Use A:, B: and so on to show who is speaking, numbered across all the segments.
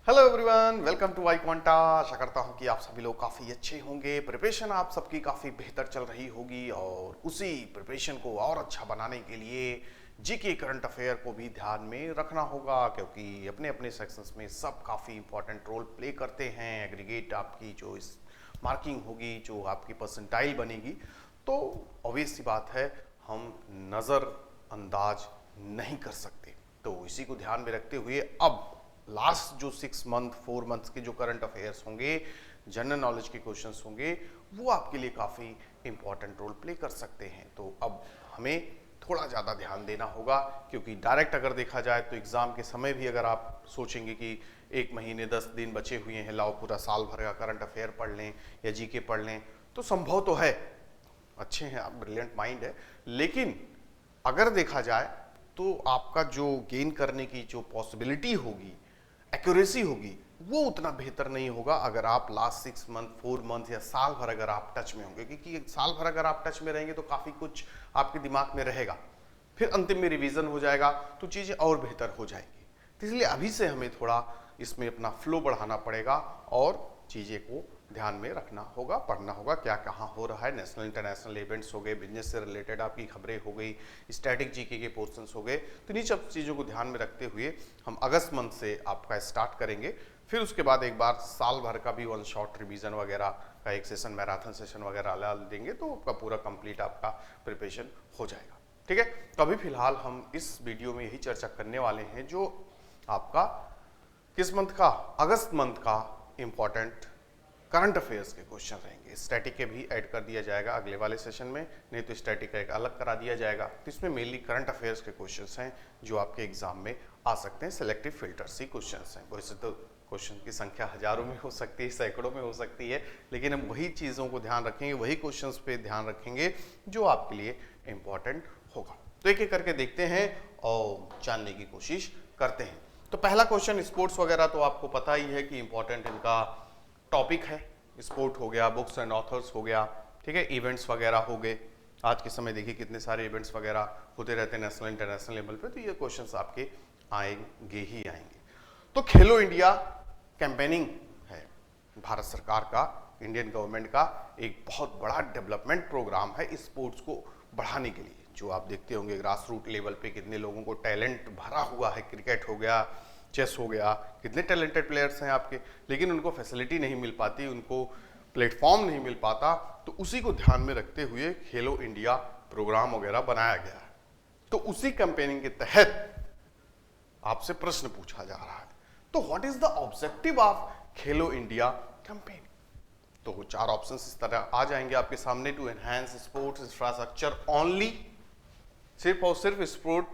A: Hello everyone, welcome to iQuanta. आशा करता हूं कि आप सभी लोग काफ़ी अच्छे होंगे। प्रिपरेशन आप सबकी काफ़ी बेहतर चल रही होगी और उसी प्रिपरेशन को और अच्छा बनाने के लिए जीके करंट अफेयर को भी ध्यान में रखना होगा, क्योंकि अपने अपने सेक्शंस में सब काफ़ी इंपॉर्टेंट रोल प्ले करते हैं। एग्रीगेट आपकी जो इस मार्किंग होगी, जो आपकी परसेंटाइल बनेगी, तो ऑब्वियस सी बात है हम नज़रअंदाज नहीं कर सकते। तो इसी को ध्यान में रखते हुए अब लास्ट जो 4 मंथ्स के जो करंट अफेयर्स होंगे, जनरल नॉलेज के क्वेश्चंस होंगे, वो आपके लिए काफ़ी इंपॉर्टेंट रोल प्ले कर सकते हैं। तो अब हमें थोड़ा ज़्यादा ध्यान देना होगा, क्योंकि डायरेक्ट अगर देखा जाए तो एग्ज़ाम के समय भी अगर आप सोचेंगे कि 1 महीने 10 दिन बचे हुए हैं, लाओ पूरा साल भर का करंट अफेयर पढ़ लें या जीके पढ़ लें, तो संभव तो है, अच्छे हैं आप, ब्रिलियंट माइंड है, लेकिन अगर देखा जाए तो आपका जो गेन करने की जो पॉसिबिलिटी होगी, एक्यूरेसी होगी, वो उतना बेहतर नहीं होगा अगर आप लास्ट 6 मंथ 4 मंथ या साल भर अगर आप टच में होंगे। क्योंकि साल भर अगर आप टच में रहेंगे तो काफ़ी कुछ आपके दिमाग में रहेगा, फिर अंतिम में रिवीजन हो जाएगा तो चीज़ें और बेहतर हो जाएंगी। तो इसलिए अभी से हमें थोड़ा इसमें अपना फ्लो बढ़ाना पड़ेगा और चीज़ें को ध्यान में रखना होगा, पढ़ना होगा क्या कहाँ हो रहा है। नेशनल इंटरनेशनल इवेंट्स हो गए, बिजनेस से रिलेटेड आपकी खबरें हो गई, स्टैटिक जीके के पोर्शंस हो गए। तो इन सब चीज़ों को ध्यान में रखते हुए हम अगस्त मंथ से आपका स्टार्ट करेंगे। फिर उसके बाद एक बार साल भर का भी वन शॉट रिवीजन वगैरह का एक सेशन, मैराथन सेशन वगैरह ला देंगे, तो आपका पूरा कंप्लीट आपका प्रिपरेशन हो जाएगा। ठीक है, तो अभी फिलहाल हम इस वीडियो में यही चर्चा करने वाले हैं जो आपका किस मंथ का, अगस्त मंथ का इंपॉर्टेंट करंट अफेयर्स के क्वेश्चन रहेंगे। स्टैटिक के भी ऐड कर दिया जाएगा अगले वाले सेशन में, नहीं तो स्टैटिक का एक अलग करा दिया जाएगा। तो इसमें मेनली करंट अफेयर्स के क्वेश्चंस हैं जो आपके एग्जाम में आ सकते हैं। सिलेक्टिव फिल्टर सी क्वेश्चंस हैं, वैसे तो क्वेश्चन की संख्या हजारों में हो सकती है, सैकड़ों में हो सकती है, लेकिन हम वही चीज़ों को ध्यान रखेंगे, वही क्वेश्चन पे ध्यान रखेंगे जो आपके लिए इंपॉर्टेंट होगा। तो एक एक करके देखते हैं और जानने की कोशिश करते हैं। तो पहला क्वेश्चन, स्पोर्ट्स वगैरह तो आपको पता ही है कि इंपॉर्टेंट इनका टॉपिक है। स्पोर्ट हो गया, बुक्स एंड ऑथर्स हो गया, ठीक है, इवेंट्स वगैरह हो गए। आज के समय देखिए कितने सारे इवेंट्स वगैरह होते रहते हैं नेशनल इंटरनेशनल लेवल पे, तो ये क्वेश्चंस आपके आएंगे ही आएंगे। तो खेलो इंडिया कैंपेनिंग है भारत सरकार का, इंडियन गवर्नमेंट का एक बहुत बड़ा डेवलपमेंट प्रोग्राम है स्पोर्ट्स को बढ़ाने के लिए। जो आप देखते होंगे ग्रास रूट लेवल पे कितने लोगों को टैलेंट भरा हुआ है, क्रिकेट हो गया, चेस हो गया, कितने टैलेंटेड प्लेयर्स हैं आपके, लेकिन उनको फैसिलिटी नहीं मिल पाती, उनको प्लेटफॉर्म नहीं मिल पाता। तो उसी को ध्यान में रखते हुए खेलो इंडिया प्रोग्राम वगैरह बनाया गया है। तो उसी कैंपेनिंग के तहत आपसे प्रश्न पूछा जा रहा है, तो what is the objective of Khelo India campaign. तो 4 ऑप्शंस इस तरह आ जाएंगे आपके सामने। To enhance sports infrastructure only, सिर्फ और सिर्फ स्पोर्ट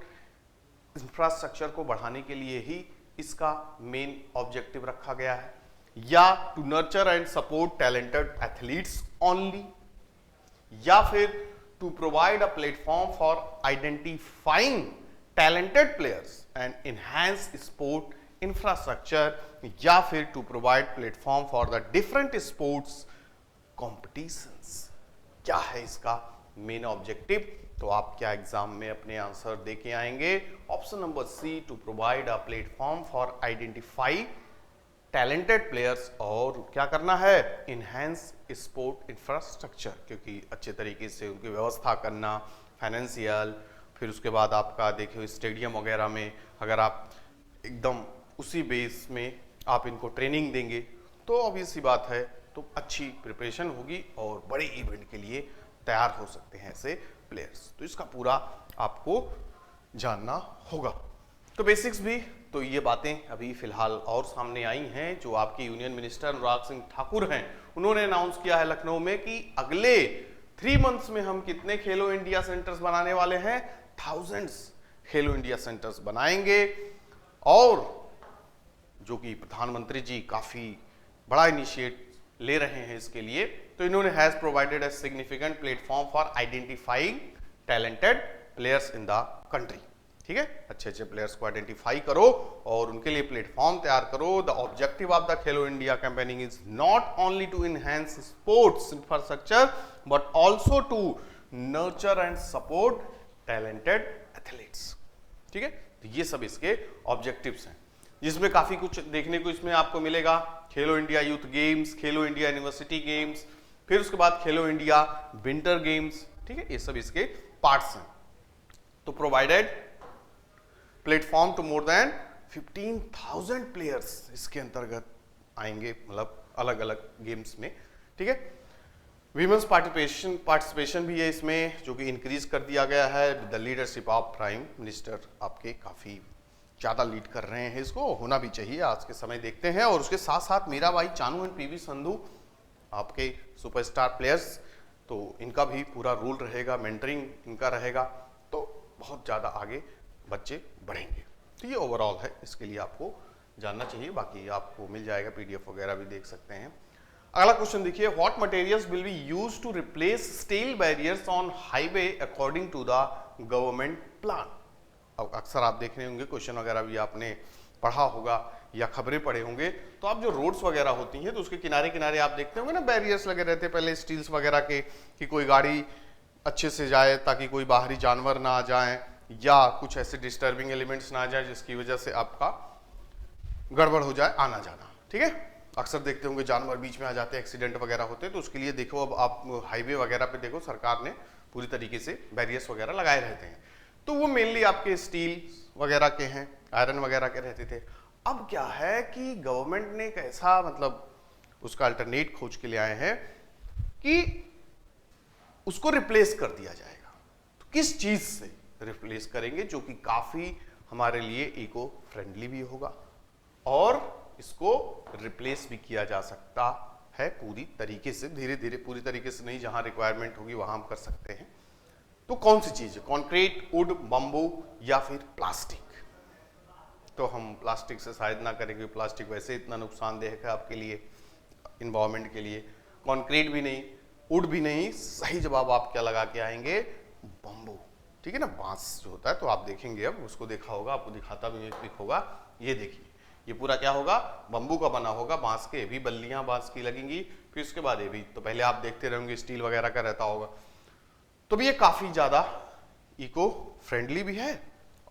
A: इंफ्रास्ट्रक्चर को बढ़ाने के लिए ही इसका मेन ऑब्जेक्टिव रखा गया है, या to nurture and support talented athletes only, या फिर to provide a platform for identifying talented players and enhance sport infrastructure, या फिर to provide platform for the different sports competitions. क्या है इसका मेन ऑब्जेक्टिव? तो आप क्या एग्जाम में अपने आंसर दे के आएंगे? Option number C, to provide a platform for identify talented players, और क्या करना है, इनहैंस स्पोर्ट इंफ्रास्ट्रक्चर, क्योंकि अच्छे तरीके से उनकी व्यवस्था करना, फाइनेंशियल, फिर उसके बाद आपका देखिए स्टेडियम वगैरह में अगर आप एकदम उसी बेस में आप इनको ट्रेनिंग देंगे तो ऑब्वियस सी बात है, तो अच्छी प्रिपरेशन होगी और बड़े इवेंट के लिए तैयार हो सकते हैं ऐसे प्लेयर्स। तो इसका पूरा आपको जानना होगा। तो बेसिक्स भी, तो ये बातें अभी फिलहाल और सामने आई हैं। जो आपके यूनियन मिनिस्टर अनुराग सिंह ठाकुर हैं, उन्होंने अनाउंस किया है लखनऊ में कि अगले 3 मंथ्स में हम कितने खेलो इंडिया सेंटर्स बनाने वाले हैं, थाउजेंड्स खेलो इंडिया सेंटर्स बनाएंगे। और जो कि प्रधानमंत्री जी काफी बड़ा इनिशिएट ले रहे हैं इसके लिए, तो इन्होंने has provided a significant platform for identifying talented players in the country. ठीक है, अच्छे अच्छे प्लेयर्स को आइडेंटिफाई करो और उनके लिए प्लेटफॉर्म तैयार करो। The objective of the Khelo India campaigning is not only to enhance sports infrastructure but also to nurture and support talented athletes. ठीक है, तो ये सब इसके ऑब्जेक्टिव्स हैं। जिसमें काफी कुछ देखने को इसमें आपको मिलेगा। खेलो इंडिया यूथ गेम्स, खेलो इंडिया यूनिवर्सिटी गेम्स, फिर उसके बाद खेलो इंडिया विंटर गेम्स, ठीक है, ये सब इसके पार्ट्स हैं। तो provided platform to more than 15,000 players इसके अंतर्गत आएंगे, मतलब अलग अलग गेम्स में, ठीक है। वीमेंस पार्टिसिपेशन भी है इसमें, जो कि इंक्रीज कर दिया गया है। The leadership of prime minister आपके काफी ज्यादा लीड कर रहे हैं, इसको होना भी चाहिए आज के समय देखते हैं। और उसके साथ साथ मीराबाई चानू एंड पीवी संधू आपके सुपरस्टार प्लेयर्स, तो इनका भी पूरा रूल रहेगा, मेंटरिंग इनका रहेगा, तो बहुत ज्यादा आगे बच्चे बढ़ेंगे। तो ये ओवरऑल है, इसके लिए आपको जानना चाहिए, बाकी आपको मिल जाएगा, पीडीएफ वगैरह भी देख सकते हैं। अगला क्वेश्चन देखिए, what materials will be used to replace steel barriers on highway according to the government plan. अब अक्सर आप देख रहे होंगे, क्वेश्चन वगैरह भी आपने पढ़ा होगा या खबरें पढ़े होंगे, तो आप जो रोड्स वगैरह होती हैं तो उसके किनारे किनारे आप देखते होंगे ना, बैरियर्स लगे रहते हैं पहले स्टील्स वगैरह के, कि कोई गाड़ी अच्छे से जाए ताकि कोई बाहरी जानवर ना आ जाए या कुछ ऐसे डिस्टर्बिंग एलिमेंट्स ना आ जाए जिसकी वजह से आपका गड़बड़ हो जाए आना जाना, ठीक है। अक्सर देखते होंगे जानवर बीच में आ जाते हैं, एक्सीडेंट वगैरह होते हैं, तो उसके लिए देखो अब आप हाईवे वगैरह पे देखो, सरकार ने पूरी तरीके से बैरियर्स वगैरह लगाए रहते हैं। तो वो मेनली आपके स्टील वगैरह के हैं, आयरन वगैरह के रहते थे। अब क्या है कि गवर्नमेंट ने एक ऐसा मतलब उसका अल्टरनेट खोज के लिए आए हैं कि उसको रिप्लेस कर दिया जाएगा। तो किस चीज से रिप्लेस करेंगे जो कि काफी हमारे लिए इको फ्रेंडली भी होगा और इसको रिप्लेस भी किया जा सकता है पूरी तरीके से, धीरे धीरे, पूरी तरीके से नहीं, जहां रिक्वायरमेंट होगी वहां हम कर सकते हैं। तो कौन सी चीज है? कॉन्क्रीट, वुड, बम्बू या फिर प्लास्टिक? तो हम प्लास्टिक से शायद ना करेंगे, प्लास्टिक वैसे इतना नुकसानदेह है आपके लिए, इन्वायरमेंट के लिए। कॉन्क्रीट भी नहीं, वुड भी नहीं, सही जवाब आप क्या लगा के आएंगे? बम्बू, ठीक है ना, बांस जो होता है। तो आप देखेंगे, अब उसको देखा होगा, आपको दिखाता भी एक होगा, ये देखिए, ये पूरा क्या होगा? बम्बू का बना होगा, बांस के भी बल्लियां बांस की लगेंगी, फिर उसके बाद ये भी, तो पहले आप देखते रहेंगे स्टील वगैरह का रहता होगा। तो भी ये काफी ज्यादा इको फ्रेंडली भी है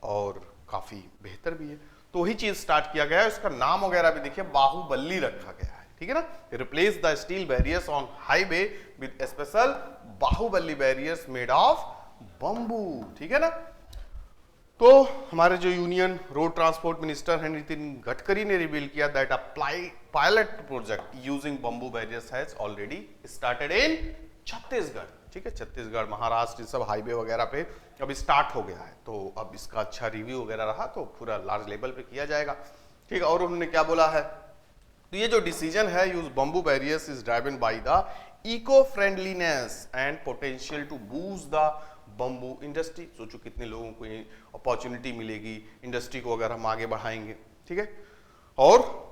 A: और काफी बेहतर भी है। तो वही चीज स्टार्ट किया गया है, इसका नाम वगैरह भी देखिए बाहुबली रखा गया है, ठीक है ना। Replace the steel barriers on highway with special Bahubali barriers made of bamboo, ठीक है ना। तो हमारे जो यूनियन रोड ट्रांसपोर्ट मिनिस्टर हैं नितिन गडकरी ने रिवील किया that a pilot project using bamboo barriers has already started in Chhattisgarh, ठीक है। छत्तीसगढ़, महाराष्ट्र, सब हाईवे वगैरह पे अब स्टार्ट हो गया है। तो अब इसका अच्छा रिव्यू वगैरह रहा तो पूरा लार्ज लेवल पे किया जाएगा, ठीक है। और उन्होंने क्या बोला है? तो ये जो डिसीजन है use bamboo barriers is driven by the eco friendliness and potential to boost the bamboo industry. सोचो कितने लोगों को ये अपॉर्चुनिटी मिलेगी, इंडस्ट्री को अगर हम आगे बढ़ाएंगे, ठीक है। और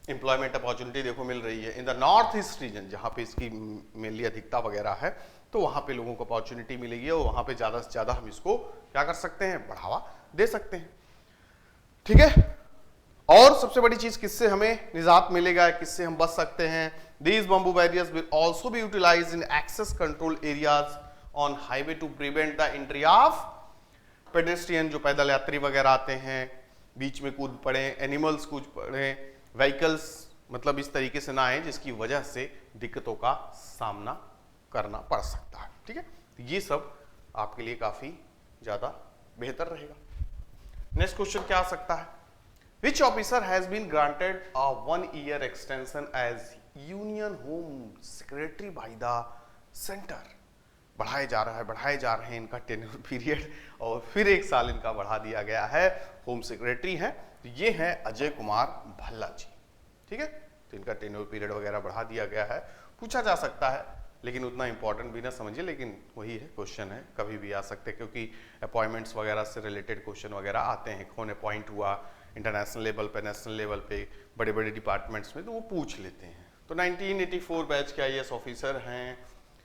A: एम्प्लॉयमेंट अपॉर्चुनिटी देखो मिल रही है in the north east region, जहां पे इसकी मेनली अधिकता वगैरह है, तो वहां पे लोगों को अपॉर्चुनिटी मिलेगी और वहां पे ज्यादा से ज्यादा हम इसको क्या कर सकते हैं? बढ़ावा दे सकते हैं, ठीक है। और सबसे बड़ी चीज, किससे हमें निजात मिलेगा, किससे हम बच सकते हैं? These bamboo barriers will also be utilized in access control areas on highway to prevent the entry of pedestrian, जो पैदल यात्री वगैरह आते हैं, बीच में कूद पड़े, एनिमल्स कूद पड़े, व्हीकल्स मतलब इस तरीके से ना आए जिसकी वजह से दिक्कतों का सामना करना पड़ सकता है, ठीक है। तो ये सब आपके लिए काफी ज्यादा बेहतर रहेगा। नेक्स्ट क्वेश्चन क्या आ सकता है? Which officer has been granted a 1 year extension as union home secretary by the centre? बढ़ाए जा रहे हैं इनका टेन्योर पीरियड, और फिर 1 साल इनका बढ़ा दिया गया है। होम सेक्रेटरी हैं, तो ये हैं अजय कुमार भल्ला जी, ठीक है। तो इनका टेन्योर पीरियड वगैरह बढ़ा दिया गया है। पूछा जा सकता है, लेकिन उतना इंपॉर्टेंट भी ना समझिए, लेकिन वही है, क्वेश्चन है, कभी भी आ सकते हैं, क्योंकि अपॉइंटमेंट्स वगैरह से रिलेटेड क्वेश्चन वगैरह आते हैं। कौन अपॉइंट हुआ इंटरनेशनल लेवल पे, नेशनल लेवल पे, बड़े बड़े डिपार्टमेंट्स में, तो वो पूछ लेते हैं। तो 1984 बैच के IAS ऑफिसर हैं,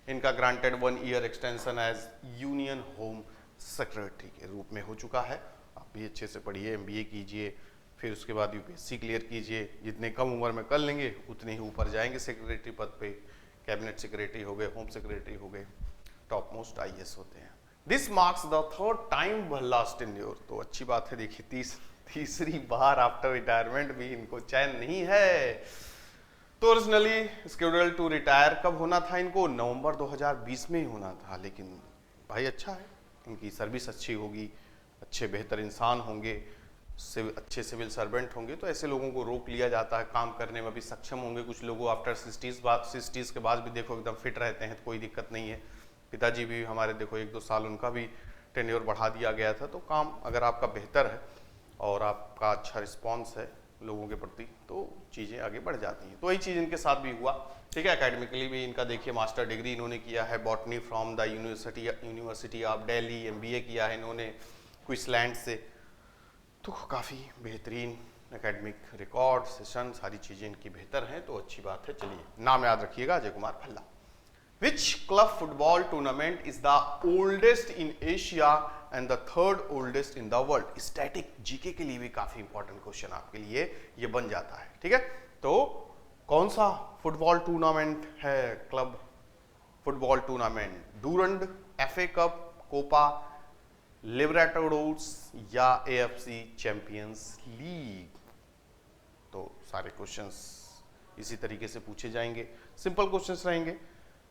A: इनका granted 1 year extension as union home secretary के रूप में हो चुका है। आप भी अच्छे से पढ़िए, MBA कीजिए, फिर उसके बाद UPSC क्लियर कीजिए। जितने कम उम्र में कर लेंगे उतने ही ऊपर जाएंगे सेक्रेटरी पद पे। कैबिनेट सेक्रेटरी हो गए, होम सेक्रेटरी हो गए, टॉप मोस्ट IAS होते हैं। This marks the 3rd time Bhalla's tenure. तो अच्छी बात है, देखिए तीसरी बार आफ्टर रिटायरमेंट भी इनको चैन नहीं है। तो ओरिजिनली स्केड्यूल टू रिटायर कब होना था इनको? नवंबर 2020 में ही होना था, लेकिन भाई अच्छा है, इनकी सर्विस अच्छी होगी, अच्छे बेहतर इंसान होंगे, अच्छे सिविल सर्वेंट होंगे, तो ऐसे लोगों को रोक लिया जाता है, काम करने में भी सक्षम होंगे। कुछ लोगों आफ्टर 60s के बाद भी देखो एकदम फिट रहते हैं, तो कोई दिक्कत नहीं है। पिताजी भी हमारे देखो 1-2 साल उनका भी टेन्योर बढ़ा दिया गया था। तो काम अगर आपका बेहतर है और आपका अच्छा रिस्पॉन्स है लोगों के प्रति, तो चीज़ें आगे बढ़ जाती हैं। तो वही चीज़ इनके साथ भी हुआ, ठीक है। एकेडमिकली भी इनका देखिए मास्टर डिग्री इन्होंने किया है botany from the university of Delhi, MBA किया है इन्होंने क्वींसलैंड से। तो काफ़ी बेहतरीन एकेडमिक रिकॉर्ड, सेशन, सारी चीज़ें इनकी बेहतर हैं, तो अच्छी बात है। चलिए नाम याद रखिएगा, Ajay Kumar Bhalla. Which club football tournament is the oldest in Asia and the third oldest in the world? Static GK के लिए भी काफी इंपॉर्टेंट क्वेश्चन आपके लिए ये बन जाता है, ठीक है। तो कौन सा फुटबॉल टूर्नामेंट है? Club football tournament, Durand, FA cup, Copa Libertadores या AFC चैंपियंस लीग। तो सारे क्वेश्चंस इसी तरीके से पूछे जाएंगे, सिंपल क्वेश्चंस रहेंगे।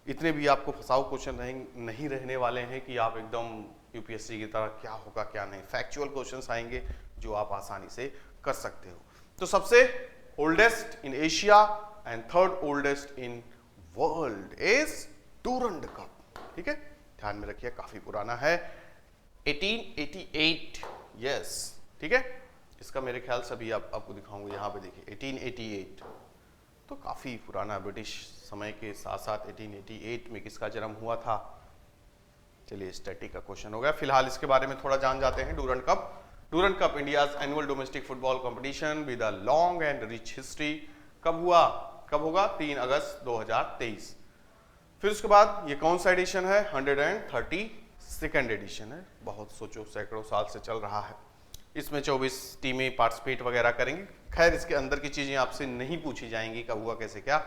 A: इतने भी आपको फंसाऊ क्वेश्चन नहीं रहने वाले हैं कि आप एकदम UPSC की तरह क्या होगा क्या नहीं। फैक्चुअल क्वेश्चंस आएंगे जो आप आसानी से कर सकते हो। तो सबसे oldest in Asia and third oldest in world is Durand cup, ठीक है, ध्यान में रखिए, काफी पुराना है, 1888, यस, ठीक है। इसका मेरे ख्याल से अभी आपको दिखाऊंगा, यहाँ पे देखिए 1888, तो काफी पुराना, ब्रिटिश समय के साथ साथ 1888 में किसका जन्म हुआ था। चलिए स्टैटिक का क्वेश्चन हो गया। फिलहाल इसके बारे में थोड़ा जान जाते हैं। Durand cup, Durand cup India's annual domestic football competition with a long and rich history. कब हुआ, कब होगा? 3 अगस्त 2023। फिर उसके बाद ये कौन सा एडिशन है? 132nd एडिशन है। बहुत सोचो, सैकड़ों साल से चल रहा है। इसमें 24 टीमें पार्टिसिपेट वगैरह करेंगी। खैर इसके अंदर की चीजें आपसे नहीं पूछी जाएंगी, कब हुआ कैसे क्या,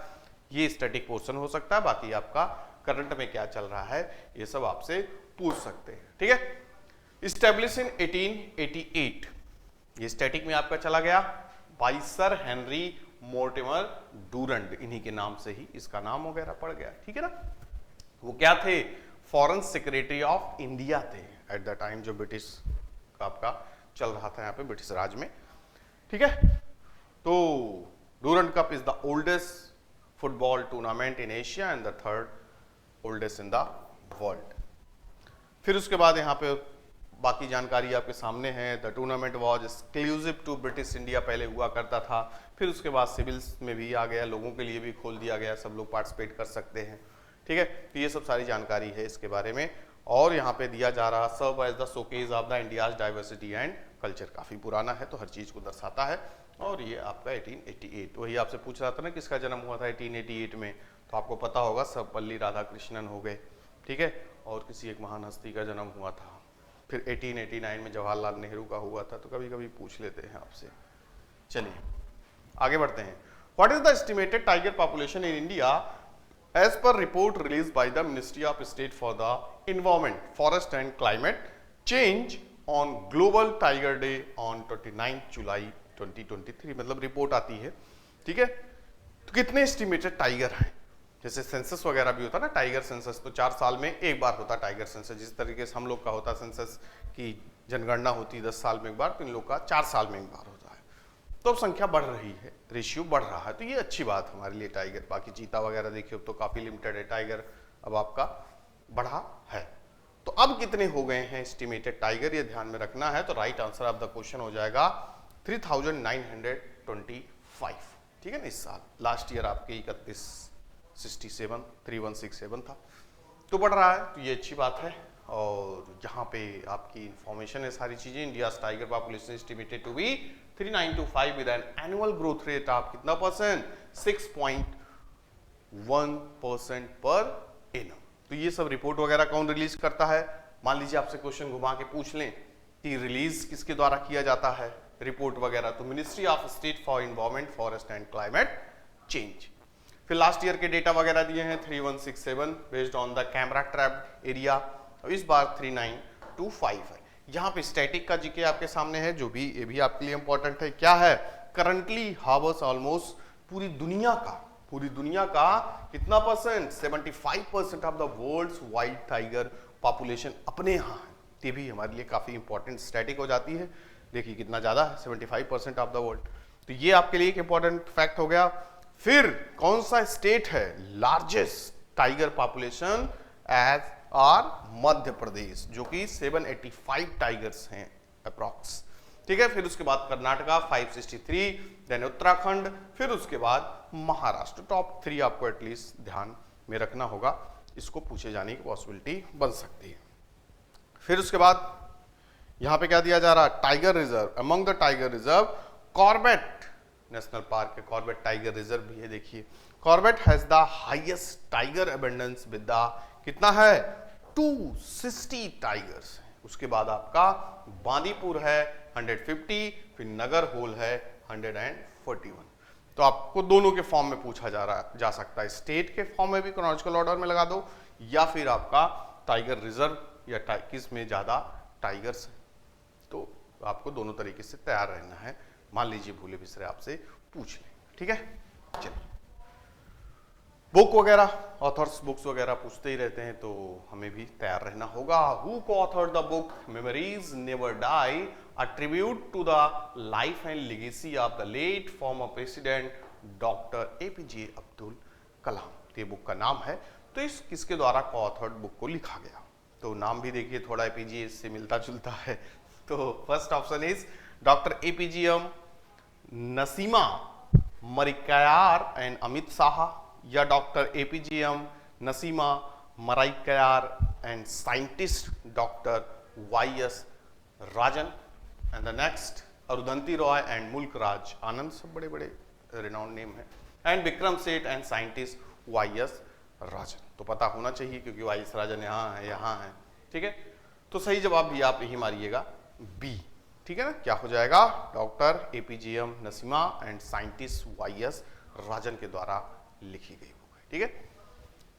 A: ये स्टैटिक पोर्शन हो सकता है। बाकी आपका करंट में क्या चल रहा है ये सब आपसे पूछ सकते हैं, ठीक है। स्टैब्लिश इन 1888, ये स्टैटिक में आपका चला गया by sir Henry Mortimer Durand, इन्हीं के नाम से ही इसका नाम वगैरह पड़ गया, ठीक है ना। वो क्या थे? फॉरेन सेक्रेटरी ऑफ इंडिया थे एट द टाइम, जो ब्रिटिश आपका चल रहा था यहाँ पे ब्रिटिश राज में, ठीक है। तो Durand cup is the oldest football tournament in Asia and the third oldest in the world. फिर उसके बाद यहाँ पे बाकी जानकारी आपके सामने है। The tournament was exclusive to British India, पहले हुआ करता था। फिर उसके बाद सिविल्स में भी आ गया, लोगों के लिए भी खोल दिया गया, सब लोग पार्टिसिपेट कर सकते हैं, ठीक है। तो ये सब सारी जानकारी है इसके बारे में। और यहाँ पे दिया जा रहा serve as the showcase of the India's diversity and culture, काफी पुराना है तो हर चीज को दर्शाता है। और ये आपका 1888, वही आपसे पूछ रहा था ना किसका जन्म हुआ था 1888 में, तो आपको पता होगा सर्वपल्ली राधाकृष्णन हो गए, ठीक है। और किसी एक महान हस्ती का जन्म हुआ था। फिर 1889 में जवाहरलाल नेहरू का हुआ था, तो कभी कभी पूछ लेते हैं आपसे। चलिए आगे बढ़ते हैं। What is the estimated tiger population in India as per report released by the ministry of state for the environment, forest and climate change on global tiger day on 29 July 2023, मतलब रिपोर्ट आती है, ठीक है। तो कितने estimated tiger हैं? जैसे census वगैरह भी होता है ना, टाइगर सेंसस, तो 4 साल में एक बार होता टाइगर सेंसस। जिस तरीके से हम लोग का होता सेंसस की जनगणना होती है 10 साल में एक बार, तो इन लोग का 4 साल में एक बार होता है। तो अब संख्या बढ़ रही है, रेशियो बढ़ रहा है, तो ये अच्छी बात हमारे लिए टाइगर। बाकी चीता वगैरह देखिए तो काफी लिमिटेड है, टाइगर अब आपका बढ़ा है। तो अब कितने हो गए हैं एस्टिमेटेड टाइगर, ये ध्यान में रखना है। तो right answer of the question हो जाएगा 3925, ठीक है ना। इस साल लास्ट ईयर आपके 3167 था, तो बढ़ रहा है, तो ये अच्छी बात है। और यहाँ पे आपकी इंफॉर्मेशन है सारी चीजें। India tiger population estimated to be 3925 with an annual growth rate of कितना परसेंट? 6.1% per annum. तो ये सब रिपोर्ट वगैरह कौन रिलीज करता है? मान लीजिए आपसे क्वेश्चन घुमा के पूछ लें कि रिलीज किसके द्वारा किया जाता है रिपोर्ट वगैरह, तो ministry of state for environment, forest and climate change. फिर लास्ट ईयर के डेटा वगैरह दिए हैं 3167 based on the camera trapped area, और इस बार 3925 है। यहाँ पे स्टैटिक का जीके आपके सामने है, जो भी ये भी आपके लिए इंपॉर्टेंट है। क्या है? करंटली हावर्स ऑलमोस्ट पूरी दुनिया का कितना percent? 75% of the world's wild tiger population अपने यहाँ है। ये भी हमारे लिए काफी इंपॉर्टेंट स्टैटिक हो जाती है। देखिए कितना ज्यादा है, 75% ऑफ द वर्ल्ड। तो ये आपके लिए एक इंपॉर्टेंट फैक्ट हो गया। फिर कौन सा स्टेट है largest tiger population? As are Madhya Pradesh, जो कि 785 टाइगर्स हैं अप्रॉक्स। ठीक है, फिर उसके बाद कर्नाटका 563, देन उत्तराखंड, फिर उसके बाद महाराष्ट्र। टॉप 3 आपको एटलीस्ट ध्यान में रखना होगा, इसको पूछे जाने की पॉसिबिलिटी बन सकती है। फिर उसके बाद यहां पे क्या दिया जा रहा है? Tiger reserve. Among the tiger reserve Corbett national park है, कॉर्बेट टाइगर रिजर्व भी है। देखिए Corbett has the highest tiger abundance with the कितना है? 260 टाइगर्स। उसके बाद आपका बांदीपुर है 150, फिर नगर होल है 141। तो आपको दोनों के फॉर्म में पूछा जा सकता है, स्टेट के फॉर्म में भी क्रोनोलॉजिकल ऑर्डर में लगा दो, या फिर आपका टाइगर रिजर्व या किस में ज्यादा टाइगर्स है। तो आपको दोनों तरीके से तैयार रहना है। मान लीजिए भूले बिसरे आपसे पूछ लें, ठीक है। चलिए, बुक वगैरह, ऑथर्स बुक्स वगैरह पूछते ही रहते हैं, तो हमें भी तैयार रहना होगा। Who co-authored the book memories never die, a tribute to the life and legacy of the late former president doctor APJ Abdul Kalam. ये बुक का नाम है। तो इस किसके द्वारा को-ऑथर्ड बुक को लिखा गया? तो नाम भी देखिए थोड़ा एपीजे इससे मिलता जुलता है। तो first option is doctor APJM Naseema Marikayar and Amit Shah, या doctor APJM Naseema Maraikayar and scientist doctor YS Rajan. And the next Arundhati Roy and Mulk Raj Anand, सब बड़े बड़े रिनाउंड नेम है। And Vikram Seth and scientist YS राजन। तो पता होना चाहिए क्योंकि वाईएस राजन यहाँ है, ठीक है। तो सही जवाब भी आप यही मारिएगा, बी, ठीक है ना। क्या हो जाएगा? Doctor APJM Naseema and scientist YS Rajan के द्वारा लिखी गई बुक है, ठीक है।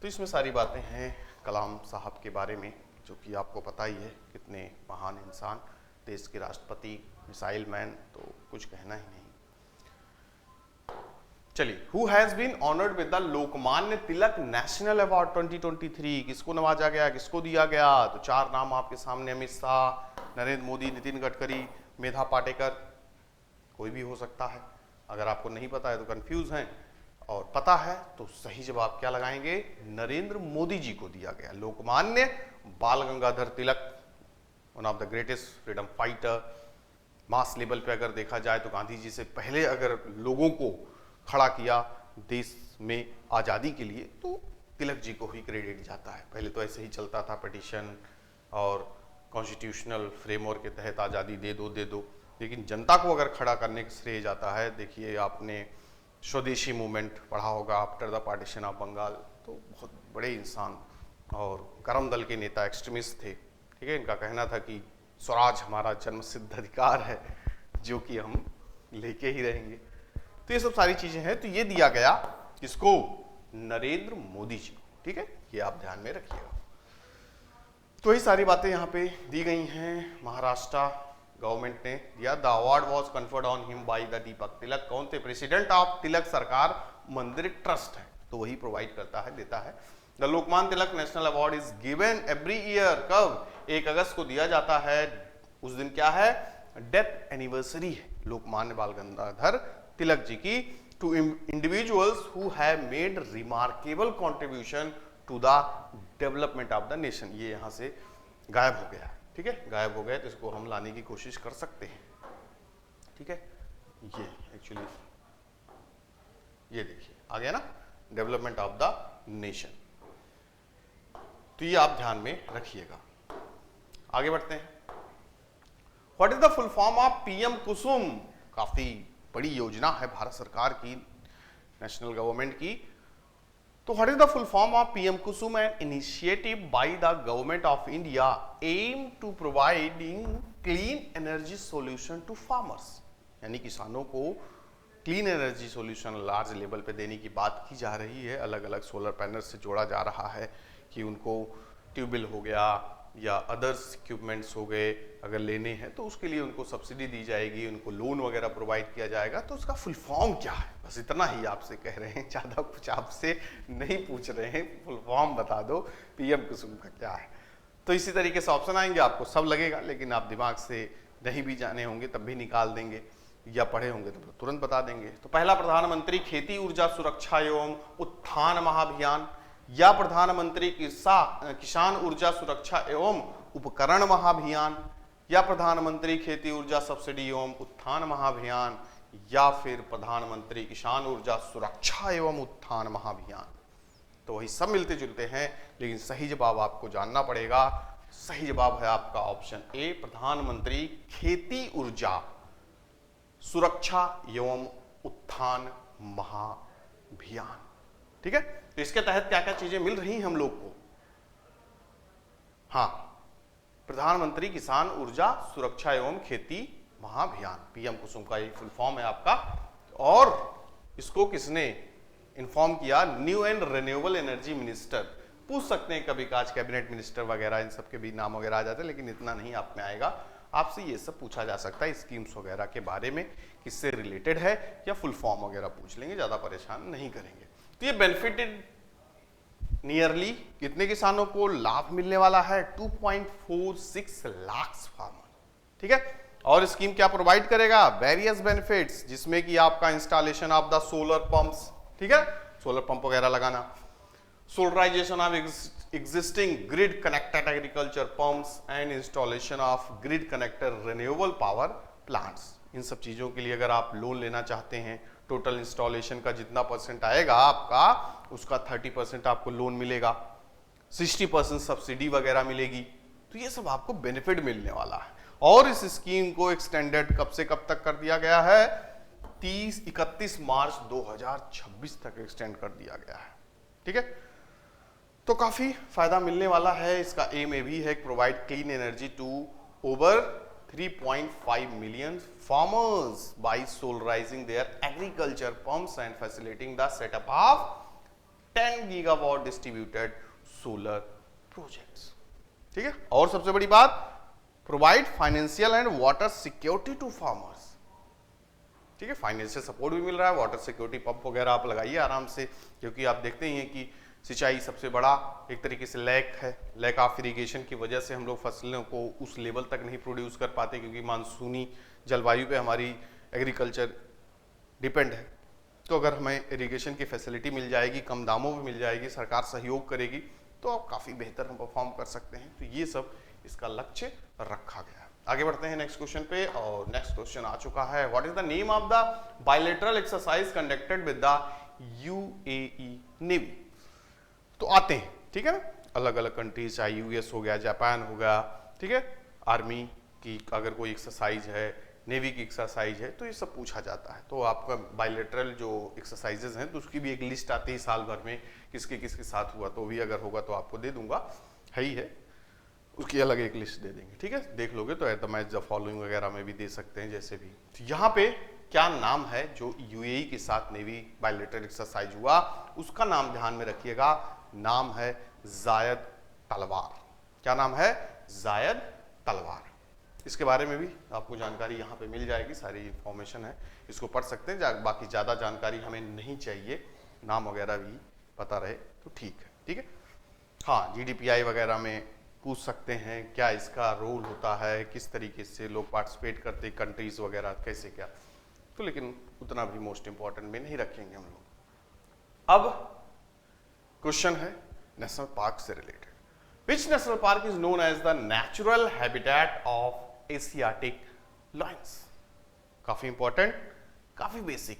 A: तो इसमें सारी बातें हैं कलाम साहब के बारे में, जो कि आपको पता ही है कितने महान इंसान, देश के राष्ट्रपति, मिसाइल मैन, तो कुछ कहना ही नहीं। चलिए, who has been honoured with the Lokmanya Tilak national award 2023, किसको नवाजा गया, किसको दिया गया? तो 4 नाम आपके सामने, अमित शाह, नरेंद्र मोदी, नितिन गडकरी, मेधा पाटेकर, कोई भी हो सकता है। अगर आपको नहीं पता है तो कंफ्यूज हैं, और पता है तो सही जवाब क्या लगाएंगे? नरेंद्र मोदी जी को दिया गया। Lokmanya Bal Gangadhar Tilak, one of the greatest freedom fighter. Mass level पे अगर देखा जाए तो गांधी जी से पहले अगर लोगों को खड़ा किया देश में आज़ादी के लिए, तो तिलक जी को ही क्रेडिट जाता है। पहले तो ऐसे ही चलता था, पिटीशन और कॉन्स्टिट्यूशनल फ्रेमवर्क के तहत आज़ादी दे दो, लेकिन जनता को अगर खड़ा करने का श्रेय जाता है। देखिए आपने स्वदेशी मूवमेंट पढ़ा होगा after the partition of Bengal, तो बहुत बड़े इंसान और करम दल के नेता, एक्सट्रीमिस्ट थे, ठीक है। इनका कहना था कि स्वराज हमारा जन्मसिद्ध अधिकार है, जो कि हम लेके ही रहेंगे। तो ये सब सारी चीजें हैं। तो ये दिया गया किसको? नरेंद्र मोदी जी को, ठीक है। ये आप ध्यान में रखिएगा। तो ये सारी बातें यहाँ पे दी गई हैं। महाराष्ट्र गवर्नमेंट ने दिया। The award was conferred on him by the Deepak Tilak. कौन थे? प्रेसिडेंट ऑफ तिलक सरकार मंदिर ट्रस्ट है, तो वही प्रोवाइड करता है, देता है। The Lokmanya Tilak national award is given every year. कब? 1 अगस्त को दिया जाता है। उस दिन क्या है? डेथ एनिवर्सरी है लोकमान्य बाल गंगाधर तिलक जी की। Two individuals who have made remarkable contribution to the development of the nation. ये यहां से गायब हो गया, ठीक है, गायब हो गया, तो इसको हम लाने की कोशिश कर सकते हैं, ठीक है। ये एक्चुअली ये देखिए आ गया ना, डेवलपमेंट ऑफ द नेशन। तो ये आप ध्यान में रखिएगा। आगे बढ़ते हैं। What is the full form of PM Kusum? काफी बड़ी योजना है भारत सरकार की, नेशनल गवर्नमेंट की। तो what is the full form of PM Kusum? An initiative by the government of India aim to providing clean energy solution to farmers. यानी किसानों को clean energy solution large level पे देने की बात की जा रही है। अलग अलग सोलर पैनल से जोड़ा जा रहा है कि उनको ट्यूबवेल हो गया या अदर्स इक्विपमेंट्स हो गए अगर लेने हैं तो उसके लिए उनको सब्सिडी दी जाएगी, उनको लोन वगैरह प्रोवाइड किया जाएगा। तो उसका फुल फॉर्म क्या है, बस इतना ही आपसे कह रहे हैं, ज़्यादा कुछ आपसे नहीं पूछ रहे हैं, फुल फॉर्म बता दो पीएम कुसुम का क्या है। तो इसी तरीके से ऑप्शन आएंगे, आपको सब लगेगा, लेकिन आप दिमाग से नहीं भी जाने होंगे तब भी निकाल देंगे, या पढ़े होंगे तो तुरंत बता देंगे। तो पहला, प्रधानमंत्री खेती ऊर्जा सुरक्षा एवं उत्थान महाभियान, या प्रधानमंत्री किसान ऊर्जा सुरक्षा एवं उपकरण महाभियान, या प्रधानमंत्री खेती ऊर्जा सब्सिडी एवं उत्थान महाभियान, या फिर प्रधानमंत्री किसान ऊर्जा सुरक्षा एवं उत्थान महाभियान। तो वही सब मिलते जुलते हैं, लेकिन सही जवाब आपको जानना पड़ेगा। सही जवाब है आपका ऑप्शन ए, प्रधानमंत्री खेती ऊर्जा सुरक्षा एवं उत्थान महाभियान। ठीक है, तो इसके तहत क्या क्या चीजें मिल रही हैं हम लोग को? हाँ, प्रधानमंत्री किसान ऊर्जा सुरक्षा एवं खेती महाभियान, पीएम कुसुम का ये फुल फॉर्म है आपका। और इसको किसने इन्फॉर्म किया? New and renewable energy minister. पूछ सकते हैं कभी काज कैबिनेट मिनिस्टर वगैरह, इन सब के भी नाम वगैरह आ जाते हैं, लेकिन इतना नहीं आप में आएगा। आपसे ये सब पूछा जा सकता है स्कीम्स वगैरह के बारे में, किससे रिलेटेड है, या फुल फॉर्म वगैरह पूछ लेंगे, ज्यादा परेशान नहीं करेंगे। तो ये बेनिफिटेड नियरली कितने किसानों को लाभ मिलने वाला है? 2.46 लाख फार्मर। ठीक है, और स्कीम क्या प्रोवाइड करेगा? वेरियस बेनिफिट्स, जिसमें कि आपका installation of the solar pumps, ठीक है, सोलर पंप वगैरह लगाना, solarisation of existing grid connected agriculture pumps and installation of grid connected renewable power plants। इन सब चीजों के लिए अगर आप लोन लेना चाहते हैं, टोटल इंस्टॉलेशन का जितना परसेंट आएगा आपका, उसका 30% आपको लोन मिलेगा, 60% सब्सिडी वगैरह मिलेगी। तो ये सब आपको बेनिफिट मिलने वाला है। और इस स्कीम को एक्सटेंडेड कब से कब तक कर दिया गया है? 31 मार्च 2026 तक एक्सटेंड कर दिया गया है। ठीक है, तो काफी फायदा मिलने वाला है। इसका एम ये भी है, provide clean energy to over 3.5 million farmers by solarising their agriculture pumps and facilitating the setup of 10 gigawatt distributed solar projects. ठीक है, और सबसे बड़ी बात, provide financial and water security to farmers. ठीक है, फाइनेंशियल सपोर्ट भी मिल रहा है, वाटर सिक्योरिटी पंप वगैरह आप लगाइए आराम से, क्योंकि आप देखते ही हैं कि सिंचाई सबसे बड़ा एक tariके से लैक है। लैक ऑफ इरिगेशन की वजह से हम लोग फसलों को उस लेवल तक नहीं प्रोड्यूस कर पाते, क्योंकि मानसूनी जलवायु पे हमारी एग्रीकल्चर डिपेंड है। तो अगर हमें इरिगेशन की फैसिलिटी मिल जाएगी, कम दामों में मिल जाएगी, सरकार सहयोग करेगी, तो आप काफ़ी बेहतर हम परफॉर्म कर सकते हैं। तो ये सब इसका लक्ष्य रखा गया है। आगे बढ़ते हैं नेक्स्ट क्वेश्चन पे, और नेक्स्ट क्वेश्चन आ चुका है, what is the name of the bilateral exercise conducted with the UAE navy. तो आते हैं, ठीक है ना, अलग अलग कंट्रीज, चाहे यूएस हो गया, जापान हो गया, ठीक है, आर्मी की अगर कोई एक्सरसाइज है, नेवी की एक्सरसाइज है, तो ये सब पूछा जाता है। तो आपका बायलैटरल जो एक्सरसाइजेज हैं, तो उसकी भी एक लिस्ट आती है साल भर में, किसके किसके साथ हुआ। तो भी अगर होगा तो आपको दे दूंगा, है ही है, उसकी अलग एक लिस्ट दे देंगे। ठीक है, देख लोगे तो at the match the following वगैरह में भी दे सकते हैं, जैसे भी। तो यहाँ पे क्या नाम है जो यूएई के साथ नेवी बायलैटरल एक्सरसाइज हुआ, उसका नाम ध्यान में रखिएगा। नाम है जायद तलवार। क्या नाम है? जायद तलवार। इसके बारे में भी आपको जानकारी यहाँ पे मिल जाएगी, सारी इंफॉर्मेशन है, इसको पढ़ सकते हैं। बाकी ज़्यादा जानकारी हमें नहीं चाहिए, नाम वगैरह भी पता रहे तो ठीक है। ठीक है, हाँ, जीडीपीआई वगैरह में पूछ सकते हैं क्या इसका रोल होता है, किस तरीके से लोग पार्टिसिपेट करते, कंट्रीज वगैरह कैसे क्या, तो लेकिन उतना भी मोस्ट इंपॉर्टेंट में नहीं रखेंगे हम लोग। अब क्वेश्चन है नेशनल पार्क से related. Which national park is known as the natural habitat of Asiatic lions. काफी इंपॉर्टेंट, काफी बेसिक,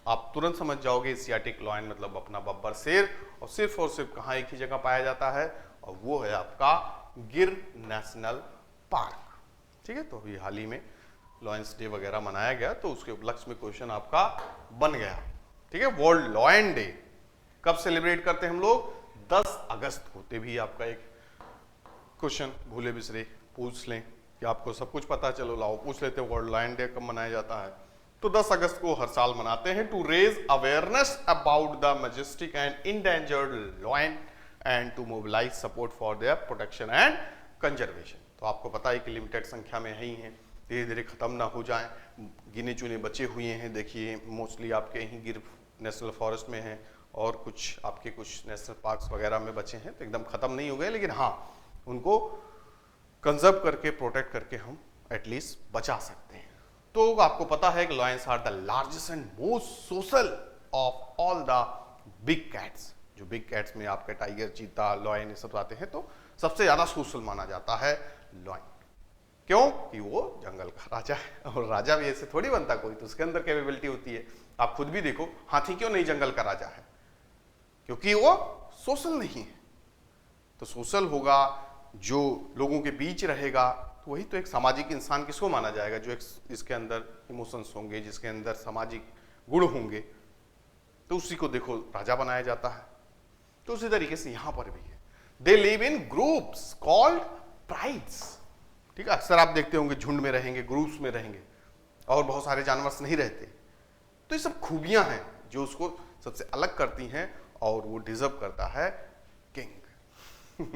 A: आप तुरंत समझ जाओगे। एशियाटिक लायन मतलब अपना बब्बर शेर, और सिर्फ कहाँ एक ही जगह पाया जाता है, और वो है आपका गिर नेशनल पार्क। ठीक है, तो अभी हाल ही में लॉयंस डे वगैरह मनाया गया, तो उसके उपलक्ष्य में क्वेश्चन आपका बन गया। ठीक है, वर्ल्ड लॉयन डे कब सेलिब्रेट करते हैं हम लोग? 10 अगस्त को। भी आपका एक क्वेश्चन भूले बिसरे पूछ लें कि आपको सब कुछ पता, चलो लाओ पूछ लेते हैं, वर्ल्ड लॉयन डे कब मनाया जाता है? तो 10 अगस्त को हर साल मनाते हैं, to raise awareness about the majestic and endangered lion and to mobilise support for their protection and conservation. तो आपको पता है कि लिमिटेड संख्या में ही हैं, धीरे धीरे खत्म ना हो जाएं, गिने चुने बचे हुए हैं। देखिए मोस्टली आपके यहीं गिर नेशनल फॉरेस्ट में हैं और कुछ आपके कुछ नेशनल पार्क्स वगैरह में बचे हैं, तो एकदम खत्म नहीं हो गए, लेकिन हाँ उनको कंजर्व करके प्रोटेक्ट करके हम एटलीस्ट बचा सकते हैं। तो आपको पता है कि lions are the largest and most social of all the big cats. जो बिग कैट्स में आपके टाइगर, चीता, लॉयन ये सब आते हैं, तो सबसे ज्यादा सोशल माना जाता है लॉयन। क्यों? कि वो जंगल का राजा है, और राजा भी ऐसे थोड़ी बनता कोई, तो उसके अंदर कैपेबिलिटी होती है। आप खुद भी देखो, हाथी क्यों नहीं जंगल का राजा है? क्योंकि वो सोशल नहीं है। तो सोशल होगा, जो लोगों के बीच रहेगा, तो वही तो एक सामाजिक इंसान किसको माना जाएगा? जो एक जिसके अंदर इमोशंस होंगे, जिसके अंदर सामाजिक गुण होंगे, तो उसी को देखो राजा बनाया जाता है। तो उसी तरीके से यहां पर भी है, they live in groups called prides. ठीक है, अक्सर आप देखते होंगे झुंड में रहेंगे, ग्रुप्स में रहेंगे, और बहुत सारे जानवर नहीं रहते। तो ये सब खूबियां हैं जो उसको सबसे अलग करती हैं, और वो डिजर्व करता है किंग।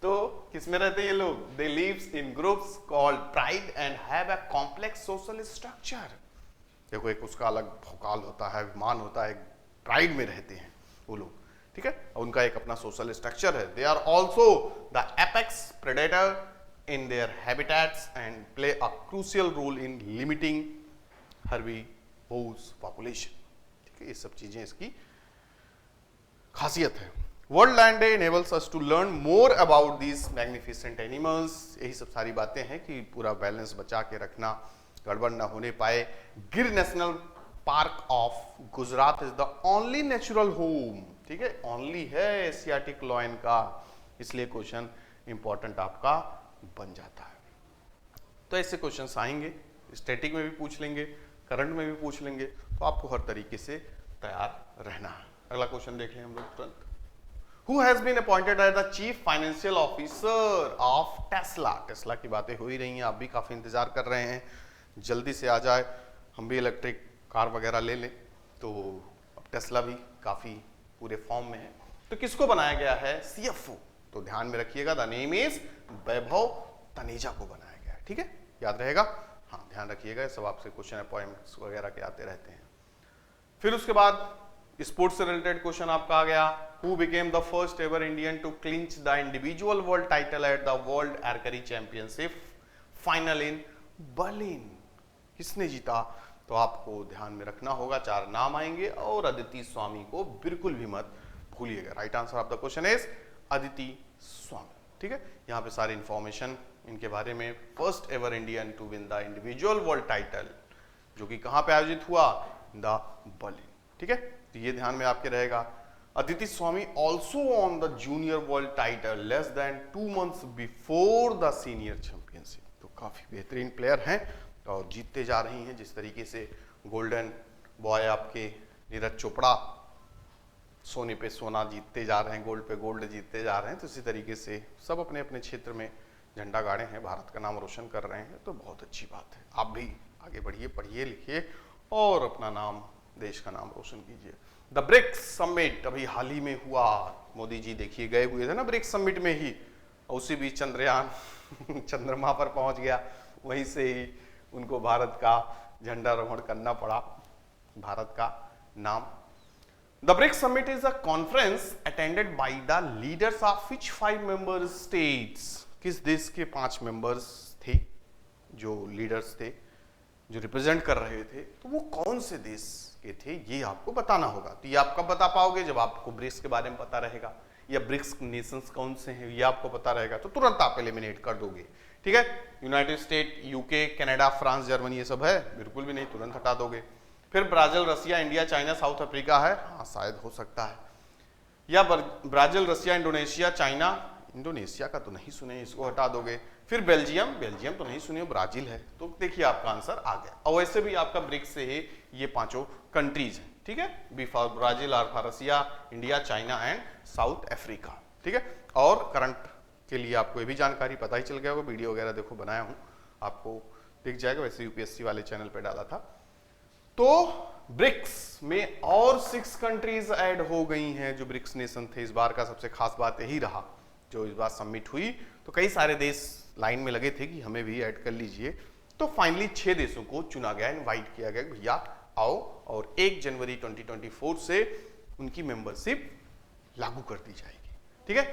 A: तो किसमें रहते हैं ये लोग? They lives in groups called pride and have a complex social structure. देखो एक उसका अलग भौकाल होता है, विमान होता है, प्राइड में रहते हैं वो लोग। ठीक है, उनका एक अपना सोशल स्ट्रक्चर है। They are also the apex predator in their habitats and play a crucial role in limiting herbivores population। ठीक है, ये सब चीजें इसकी खासियत है। World land day enables us to learn more about these magnificent animals। यही सब सारी बातें हैं कि पूरा बैलेंस बचा के रखना, गड़बड़ ना होने पाए। गिर national park of Gujarat is the only natural home. ठीक है, ओनली है एशियाटिक लॉयन का, इसलिए क्वेश्चन इंपॉर्टेंट आपका बन जाता है। तो ऐसे क्वेश्चंस आएंगे, स्टैटिक में भी पूछ लेंगे, करंट में भी पूछ लेंगे, तो आपको हर तरीके से तैयार रहना है। अगला क्वेश्चन देख लें हम लोग तुरंत। Who has been appointed as the chief financial officer of Tesla? Tesla की बातें हो ही रही हैं, आप भी काफी इंतजार कर रहे हैं, जल्दी से आ जाए, हम भी इलेक्ट्रिक कार वगैरह ले लें। तो अब टेस्ला भी काफी पूरे फॉर्म में है। तो किसको बनाया गया है? CFO। तो ध्यान में रखिएगा, द नेम इज वैभव तनेजा को बनाया गया है। ठीक है, याद रहेगा, हाँ ध्यान रखिएगा, सब आपसे क्वेश्चन अपॉइंटमेंट्स वगैरह के आते रहते हैं। फिर उसके बाद स्पोर्ट्स से रिलेटेड क्वेश्चन आपका आ गया। Who became the first ever Indian to clinch the individual world title at the world archery championship final in Berlin? किसने जीता? तो आपको ध्यान में रखना होगा, 4 नाम आएंगे, और अदिति स्वामी को बिल्कुल भी मत भूलिएगा। Right answer of the question is Aditi Swami. ठीक है, यहाँ पे सारी इंफॉर्मेशन इनके बारे में। First ever Indian to win the individual world title, जो कि कहाँ पे आयोजित हुआ? The Berlin. ठीक है, तो ये ध्यान में आपके रहेगा। Aditi Swami also on the junior world title less than 2 months before the senior championship. तो काफी बेहतरीन प्लेयर हैं और जीतते जा रही हैं। जिस तरीके से गोल्डन बॉय आपके नीरज चोपड़ा सोने पे सोना जीतते जा रहे हैं, गोल्ड पे गोल्ड जीतते जा रहे हैं, तो इसी तरीके से सब अपने अपने क्षेत्र में झंडा गाड़े हैं, भारत का नाम रोशन कर रहे हैं। तो बहुत अच्छी बात है, आप भी आगे बढ़िए, पढ़िए लिखिए और अपना नाम, देश का नाम रोशन कीजिए। द ब्रिक्स समिट अभी हाल ही में हुआ, मोदी जी देखिए गए हुए थे ना ब्रिक्स समिट में ही, उसी बीच चंद्रयान चंद्रमा पर पहुंच गया, वहीं से ही उनको भारत का झंडारोहण करना पड़ा, भारत का नाम। The BRICS summit is a conference attended by the leaders of which 5 member states? किस देश के 5 मेंबर्स थे जो लीडर्स थे, जो रिप्रेजेंट कर रहे थे? तो वो कौन से देश के थे, ये आपको बताना होगा। तो ये आप कब बता पाओगे? जब आपको ब्रिक्स के बारे में पता रहेगा, या ब्रिक्स नेशंस कौन से हैं ये आपको पता रहेगा, तो तुरंत आप एलिमिनेट कर दोगे। ठीक है, United state, UK, Canada, France, Germany, ये सब है? बिल्कुल भी नहीं, तुरंत हटा दोगे। फिर ब्राजील, रसिया, इंडिया, चाइना, साउथ अफ्रीका है? हाँ शायद हो सकता है। या ब्राजील, रसिया, इंडोनेशिया, चाइना, इंडोनेशिया का तो नहीं सुने, इसको हटा दोगे। फिर बेल्जियम, बेल्जियम तो नहीं सुने, ब्राजील है। तो देखिए आपका आंसर आ गया। और वैसे भी आपका ब्रिक्स से ही ये 5 कंट्रीज हैं। ठीक है, B for Brazil, R for Russia, India, China and South Africa. ठीक है, और करंट के लिए आपको ये भी जानकारी पता ही चल गया होगा, वीडियो वगैरह देखो बनाया हूँ, आपको दिख जाएगा, वैसे यूपीएससी वाले चैनल पे डाला था। तो ब्रिक्स में और 6 कंट्रीज ऐड हो गई हैं जो ब्रिक्स नेशन थे। इस बार का सबसे खास बात यही रहा, जो इस बार समिट हुई तो कई सारे देश लाइन में लगे थे कि हमें भी ऐड कर लीजिए। तो फाइनली 6 देशों को चुना गया, इनवाइट किया गया, भैया आओ, और 1 जनवरी 2024 से उनकी मेंबरशिप लागू कर दी जाएगी। ठीक है,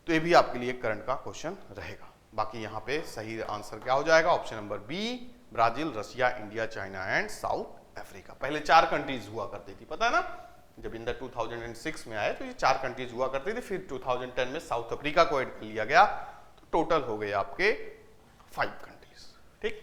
A: तो ये भी आपके लिए करंट का क्वेश्चन रहेगा। बाकी यहाँ पे सही आंसर क्या हो जाएगा? Option number B, Brazil, Russia, India, China and South Africa. पहले 4 कंट्रीज हुआ करती थी, पता है ना, जब इंडिया 2006 में आए तो ये 4 कंट्रीज हुआ करती थी, फिर 2010 में साउथ अफ्रीका को ऐड कर लिया गया, तो टोटल हो गए आपके 5 कंट्रीज। ठीक,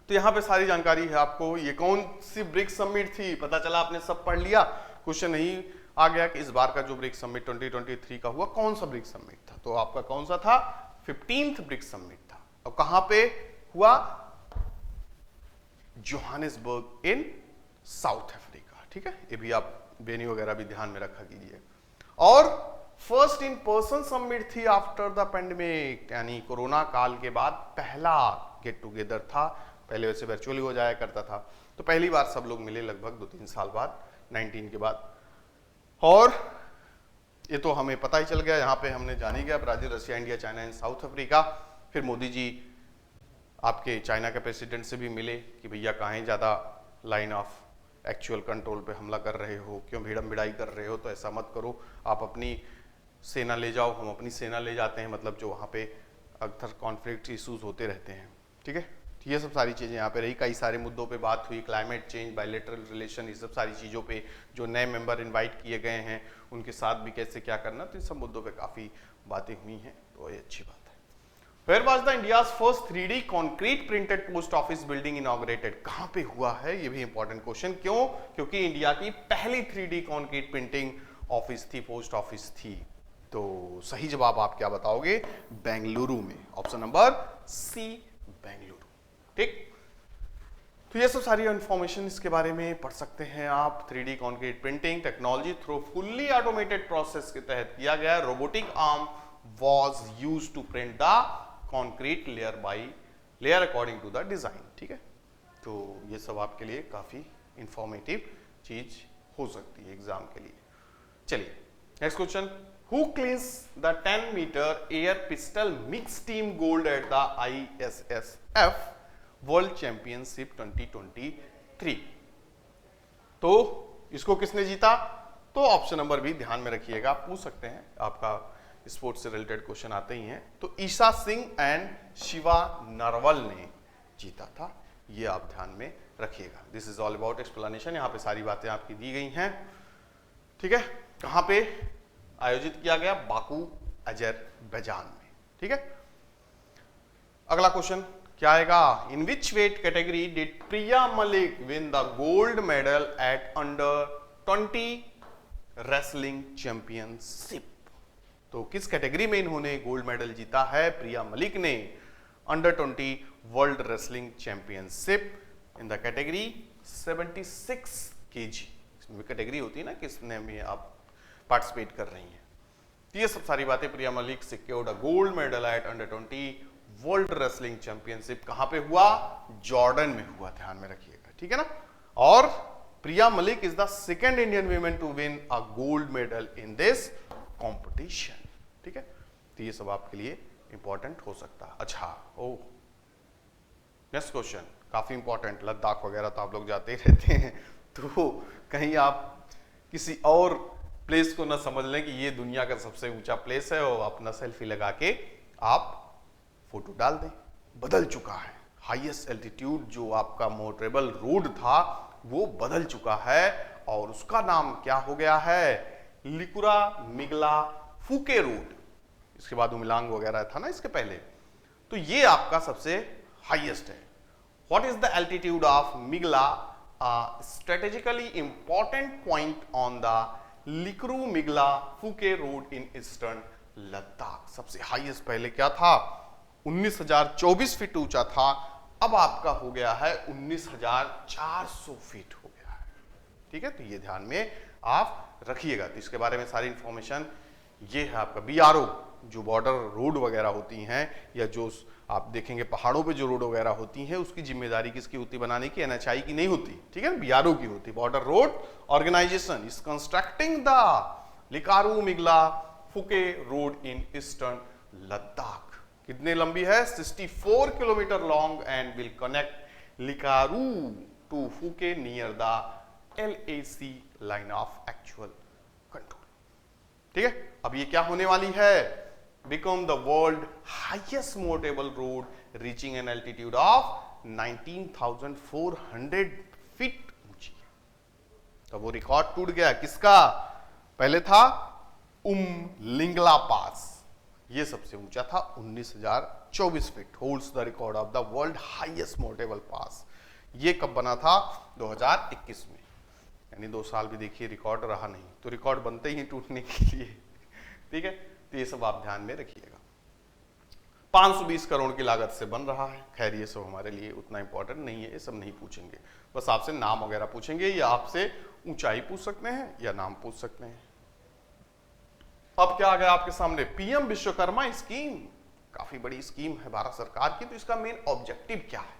A: तो यहाँ पे सारी जानकारी है आपको। ये कौन सी ब्रिक्स समिट थी, पता चला आपने सब पढ़ लिया। क्वेश्चन नहीं आ गया कि इस बार का जो ब्रिक्स समिट 2023 का हुआ कौन सा ब्रिक्स समिट था, तो आपका कौन सा था? 15th ब्रिक्स समिट था। और कहां पे हुआ? जोहानिसबर्ग इन साउथ अफ्रीका। ठीक है, ये भी आप वेन्यू वगैरह भी ध्यान में रखा कीजिए। और फर्स्ट इन पर्सन समिट थी आफ्टर द पेंडेमिक, यानी कोरोना काल के बाद पहला गेट टुगेदर था। पहले वैसे वर्चुअली हो जाया करता था, तो पहली बार सब लोग मिले लगभग 2-3 साल बाद, 19 के बाद। और ये तो हमें पता ही चल गया, यहाँ पे हमने जान ही गया, Brazil, Russia, India, China and South Africa. फिर मोदी जी आपके चाइना के प्रेसिडेंट से भी मिले कि भैया कहाँ ज़्यादा लाइन ऑफ एक्चुअल कंट्रोल पे हमला कर रहे हो, क्यों भीड़म भिड़ाई कर रहे हो, तो ऐसा मत करो, आप अपनी सेना ले जाओ, हम अपनी सेना ले जाते हैं, मतलब जो वहाँ पे अक्सर कॉन्फ्लिक्ट इशूज होते रहते हैं। ठीक है, तो ये सब सारी चीज़ें यहाँ पे रही। कई सारे मुद्दों पे बात हुई, क्लाइमेट चेंज, बायलैटरल रिलेशन, ये सब सारी चीज़ों पे जो नए मेंबर इनवाइट किए गए हैं उनके साथ भी कैसे क्या करना, तो इन सब मुद्दों पे काफ़ी बातें हुई हैं, तो ये अच्छी बात है। Where was the India's first 3D concrete printed post office building inaugurated? कहाँ पे हुआ है? ये भी इंपॉर्टेंट क्वेश्चन। क्यों? क्योंकि इंडिया की पहली 3D कॉन्क्रीट प्रिंटिंग ऑफिस थी, पोस्ट ऑफिस थी। तो सही जवाब आप क्या बताओगे? बेंगलुरु में, ऑप्शन नंबर सी, बेंगलुरु। ठीक, तो ये सब सारी इंफॉर्मेशन इसके बारे में पढ़ सकते हैं आप। 3D concrete printing technology through fully automated process के तहत किया गया। Robotic arm was used to print the concrete layer according to the design। ठीक है, तो ये सब आपके लिए काफी इंफॉर्मेटिव चीज हो सकती है एग्जाम के लिए। चलिए next question, who clinched the 10 metre air pistol mix team gold at the ISSF world championship 2023? तो इसको किसने जीता? तो ऑप्शन नंबर भी ध्यान में रखिएगा, पूछ सकते हैं, आपका स्पोर्ट्स से रिलेटेड क्वेश्चन आते ही हैं। तो ईशा सिंह एंड शिवा नरवल ने जीता था, ये आप ध्यान में रखिएगा। This is all about explanation, यहाँ पे सारी बातें आपकी दी गई हैं। ठीक है, कहाँ पे आयोजित किया गया? बाकू, अजरबैजान में। ठीक है, अगला क्वेश्चन क्या आएगा? In which weight category did Priya Malik win the gold medal at under 20 wrestling championship? तो किस कैटेगरी में इन्होंने गोल्ड मेडल जीता है? प्रिया मलिक ने under 20 world wrestling championship in the category 76 kg। इसमें कैटेगरी होती है ना, किसने में आप पार्टिसिपेट कर रही हैं। तो ये सब सारी बातें, Priya Malik secured a gold medal at under 20 world wrestling championship. कहां पे हुआ? जॉर्डन में हुआ, ध्यान में रखिएगा। ठीक है ना, और Priya Malik is the second Indian women to win a gold medal in this competition. ठीक है, तो ये सब आपके लिए इंपॉर्टेंट हो सकता है। अच्छा, ओ नेक्स्ट क्वेश्चन काफी इंपॉर्टेंट, लद्दाख वगैरह तो आप लोग जाते ही रहते हैं, तो कहीं आप किसी और प्लेस को ना समझ लें कि ये दुनिया का सबसे ऊंचा प्लेस है और अपना सेल्फी लगा के आप फोटो डाल दें। बदल चुका है, हाईएस्ट एल्टीट्यूड जो आपका मोटरेबल रोड था वो बदल चुका है और उसका नाम क्या हो गया है? लिकुरा मिगला फूके रोड। इसके बाद उमिलांग वगैरह था ना इसके पहले, तो ये आपका सबसे हाईएस्ट है। What is the altitude of Migla, strategically important point on the Likaru Migla Fukche road in eastern Ladakh? सबसे हाईएस्ट पहले क्या था? 19,024 फीट ऊंचा था, अब आपका हो गया है 19,400 फीट हो गया है। ठीक है, तो ये ध्यान में आप रखिएगा। तो इसके बारे में सारी इंफॉर्मेशन ये है आपका। BRO जो बॉर्डर रोड वगैरह होती हैं, या जो आप देखेंगे पहाड़ों पे जो रोड वगैरह होती हैं, उसकी जिम्मेदारी किसकी होती बनाने की? NHI की नहीं होती। ठीक है, BRO की होती। Border road organisation is constructing the Likaru Migla Fukche road in eastern Ladakh. कितनी लंबी है? 64 kilometre long and will connect Likaru to Fukche near the LAC line of actual control. ठीक है, अब ये क्या होने वाली है? Become the world highest motorable road reaching an altitude of 19,400 feet ऊंची। तो वो रिकॉर्ड टूट गया किसका? पहले था लिंगला पास, ये सबसे ऊंचा था 19,024 feet, holds the record of the world highest motorable pass. ये कब बना था? 2021 में, यानी 2 साल भी देखिए रिकॉर्ड रहा नहीं, तो रिकॉर्ड बनते ही टूटने के लिए। ठीक है, तो ये सब आप ध्यान में रखिएगा। 520 करोड़ की लागत से बन रहा है। खैर ये सब हमारे लिए उतना इंपॉर्टेंट नहीं है, ये सब नहीं पूछेंगे, बस आपसे नाम वगैरह पूछेंगे, या आपसे ऊंचाई पूछ सकते हैं या नाम पूछ सकते हैं। अब क्या आ गया आपके सामने? PM Vishwakarma scheme. काफी बड़ी स्कीम है भारत सरकार की, तो इसका मेन ऑब्जेक्टिव क्या है?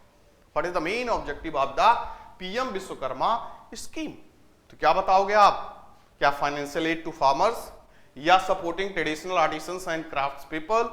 A: What is the main objective of the PM Vishwakarma scheme? तो क्या बताओगे आप? क्या फाइनेंशियल एड टू फार्मर्स, या supporting traditional artisans and crafts people,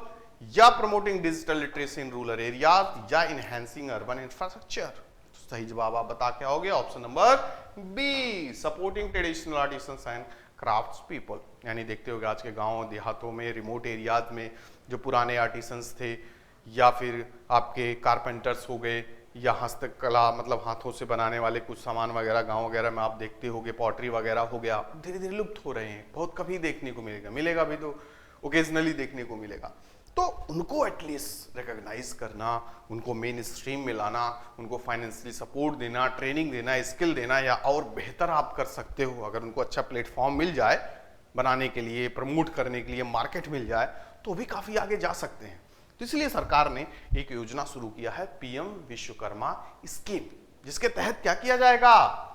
A: या promoting digital literacy in rural areas, या इनहैंसिंग अर्बन इंफ्रास्ट्रक्चर? तो सही जवाब आप बता के आओगे option number B, supporting traditional artisans and crafts people. यानी देखते होगे आज के गांव देहातों में, रिमोट एरियाज में जो पुराने आर्टिसंस थे, या फिर आपके कारपेंटर्स हो गए, या हस्तकला मतलब हाथों से बनाने वाले कुछ सामान वगैरह गांव वगैरह में आप देखते होगे, पॉटरी वगैरह हो गया, धीरे धीरे लुप्त हो रहे हैं। बहुत कभी देखने को मिलेगा भी तो ओकेजनली देखने को मिलेगा। तो उनको एटलीस्ट रिकॉग्नाइज करना, उनको मेन स्ट्रीम में लाना, उनको फाइनेंशियली सपोर्ट देना, ट्रेनिंग देना, स्किल देना, या और बेहतर आप कर सकते हो। अगर उनको अच्छा प्लेटफॉर्म मिल जाए बनाने के लिए, प्रमोट करने के लिए, मार्केट मिल जाए, तो भी काफी आगे जा सकते हैं। तो इसलिए सरकार ने एक योजना शुरू किया है, पीएम विश्वकर्मा स्कीम, जिसके तहत क्या किया जाएगा?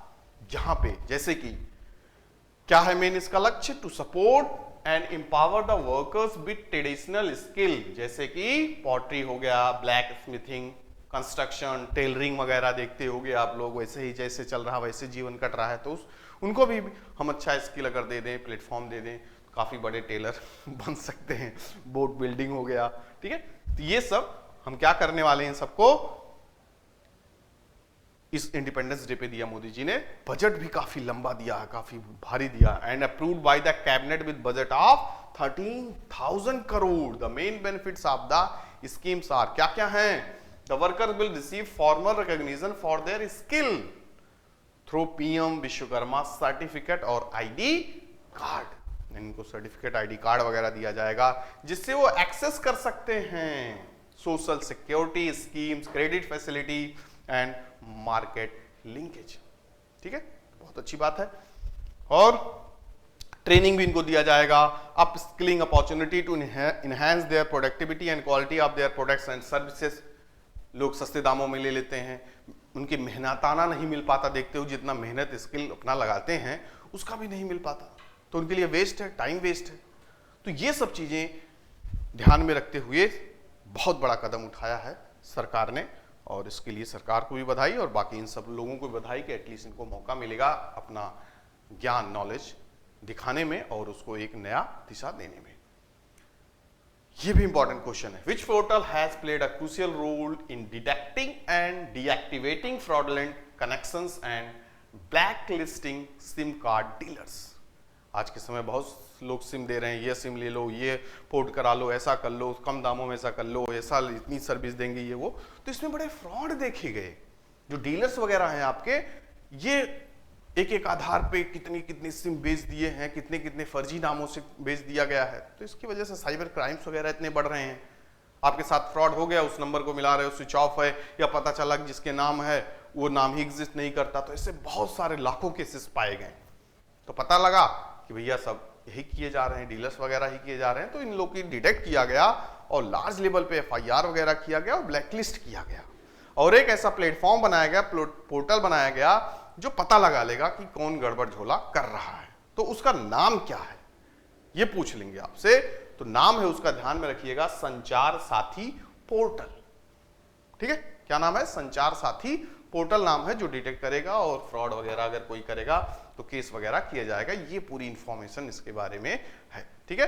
A: जहां पे जैसे कि क्या है मेन इसका लक्ष्य? To support and empower the workers with traditional skill, जैसे कि पॉटरी हो गया, ब्लैक स्मिथिंग, कंस्ट्रक्शन, टेलरिंग वगैरह देखते होगे आप लोग। वैसे ही जैसे चल रहा वैसे जीवन कट रहा है, तो उनको भी हम अच्छा स्किल अगर दे दें, प्लेटफॉर्म दे दें, काफी बड़े टेलर बन सकते हैं। बोट बिल्डिंग हो गया, ठीक है। तो ये सब हम क्या करने वाले हैं, सबको इस इंडिपेंडेंस डे पे दिया मोदी जी ने। बजट भी काफी लंबा दिया है, काफी भारी दिया, and approved by the cabinet with budget of 13,000 crore. The main benefits of the schemes are, क्या क्या हैं? The workers will receive formal recognition for their skill through PM Vishwakarma certificate और आईडी कार्ड। इनको सर्टिफिकेट, आईडी कार्ड वगैरह दिया जाएगा, जिससे वो एक्सेस कर सकते हैं social security schemes, credit facility and market linkage. ठीक है, बहुत अच्छी बात है। और ट्रेनिंग भी इनको दिया जाएगा, up skilling opportunity to enhance their productivity and quality of their products and services. लोग सस्ते दामों में ले लेते हैं, उनकी मेहनताना नहीं मिल पाता, देखते हो जितना मेहनत स्किल अपना लगाते हैं उसका भी नहीं मिल पाता, तो उनके लिए वेस्ट है, टाइम वेस्ट है। तो ये सब चीजें ध्यान में रखते हुए बहुत बड़ा कदम उठाया है सरकार ने, और इसके लिए सरकार को भी बधाई और बाकी इन सब लोगों को भी बधाई कि एटलीस्ट इनको मौका मिलेगा अपना ज्ञान, नॉलेज दिखाने में और उसको एक नया दिशा देने में। ये भी इंपॉर्टेंट क्वेश्चन है। Which portal has played a crucial role in detecting and deactivating fraudulent connections and black listing SIM card dealers. आज के समय बहुत लोग सिम दे रहे हैं, ये सिम ले लो, ये पोर्ट करा लो, ऐसा कर लो, कम दामों में ऐसा कर लो, ऐसा इतनी सर्विस देंगे, ये वो। तो इसमें बड़े फ्रॉड देखे गए। जो डीलर्स वगैरह हैं आपके, ये एक एक आधार पे कितनी कितनी सिम बेच दिए हैं, कितने कितने फर्जी नामों से बेच दिया गया है। तो इसकी वजह से साइबर क्राइम्स वगैरह इतने बढ़ रहे हैं। आपके साथ फ्रॉड हो गया, उस नंबर को मिला रहे हो, स्विच ऑफ है, या पता चला जिसके नाम है वो नाम ही एग्जिस्ट नहीं करता। तो इससे बहुत सारे लाखों केसेस पाए गए। तो पता लगा कि भैया सब यही किए जा रहे हैं, डीलर्स वगैरह ही किए जा रहे हैं। तो इन लोग की डिटेक्ट किया गया और लार्ज लेवल पे एफआईआर वगैरह किया गया और ब्लैकलिस्ट किया गया, और एक ऐसा प्लेटफॉर्म बनाया गया, पोर्टल बनाया गया जो पता लगा लेगा कि कौन गड़बड़ झोला कर रहा है। तो उसका नाम क्या है ये पूछ लेंगे आपसे। तो नाम है उसका, ध्यान में रखिएगा, संचार साथी पोर्टल। ठीक है, क्या नाम है? संचार साथी पोर्टल नाम है, जो डिटेक्ट करेगा और फ्रॉड वगैरह अगर कोई करेगा तो केस वगैरह किया जाएगा। ये पूरी इंफॉर्मेशन इसके बारे में है। ठीक है,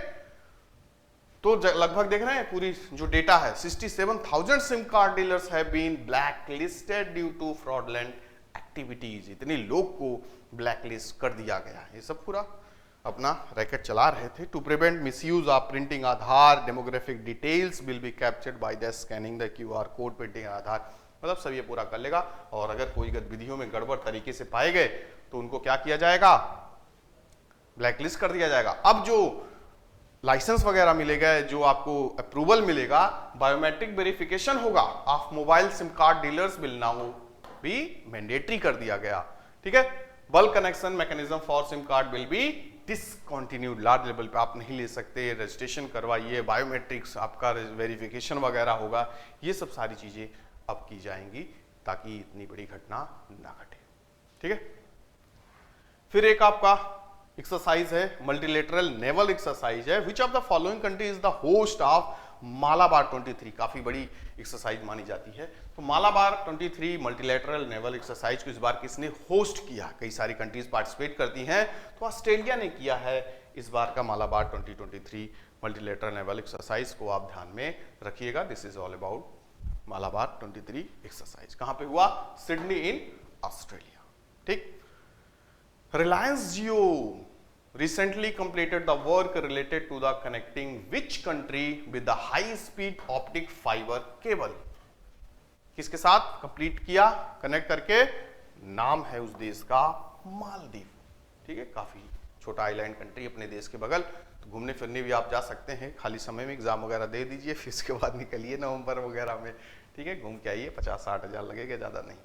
A: तो लगभग देख रहे हैं पूरी जो डेटा है 67,000 SIM card dealers have been black listed due to fraudulent activities. इतने लोग को ब्लैक लिस्ट कर दिया गया है। ये सब पूरा अपना रैकेट चला रहे थे। To prevent misuse of printing Aadhaar demographic details will be captured by the scanning the QR code printing Aadhaar, मतलब सब ये पूरा कर लेगा। और अगर कोई गतिविधियों में गड़बड़ तरीके से पाए गए तो उनको क्या किया जाएगा, ब्लैकलिस्ट कर दिया जाएगा। अब जो लाइसेंस वगैरह मिलेगा, जो आपको अप्रूवल मिलेगा, बायोमेट्रिक वेरिफिकेशन होगा of mobile SIM card dealers will now be mandatory कर दिया गया। ठीक है, bulk connection mechanism for SIM card will be discontinued. Large level पे आप नहीं ले सकते, रजिस्ट्रेशन करवाइए, बायोमेट्रिक्स आपका वेरिफिकेशन वगैरह होगा, ये सब सारी चीजें अब की जाएंगी ताकि इतनी बड़ी घटना ना घटे। ठीक है, फिर एक आपका एक्सरसाइज है मल्टीलेटरल नेवल एक्सरसाइज है। विच of the following country is the host of Malabar 23? काफी बड़ी एक्सरसाइज मानी जाती है। तो मालाबार 23 मल्टीलेटरल नेवल एक्सरसाइज को इस बार किसने होस्ट किया? कई सारी कंट्रीज पार्टिसिपेट करती हैं, तो ऑस्ट्रेलिया ने किया है इस बार का मालाबार 2023 मल्टीलेटरल नेवल एक्सरसाइज को आप ध्यान में रखिएगा। This is all about Malabar 23 exercise. कहां पे हुआ? Sydney in Australia. ठीक, Reliance Jio recently completed the work related to the connecting which country with the high speed optic fiber cable? किसके साथ कंप्लीट किया कनेक्ट करके? नाम है उस देश का मालदीव। ठीक है, काफी छोटा आइलैंड कंट्री अपने देश के बगल। तो घूमने फिरने भी आप जा सकते हैं, खाली समय में एग्जाम वगैरह दे दीजिए, फिर इसके बाद निकलिए नवंबर वगैरह में। ठीक है, घूम के आइए, 50-60 हजार लगेगा, ज्यादा नहीं।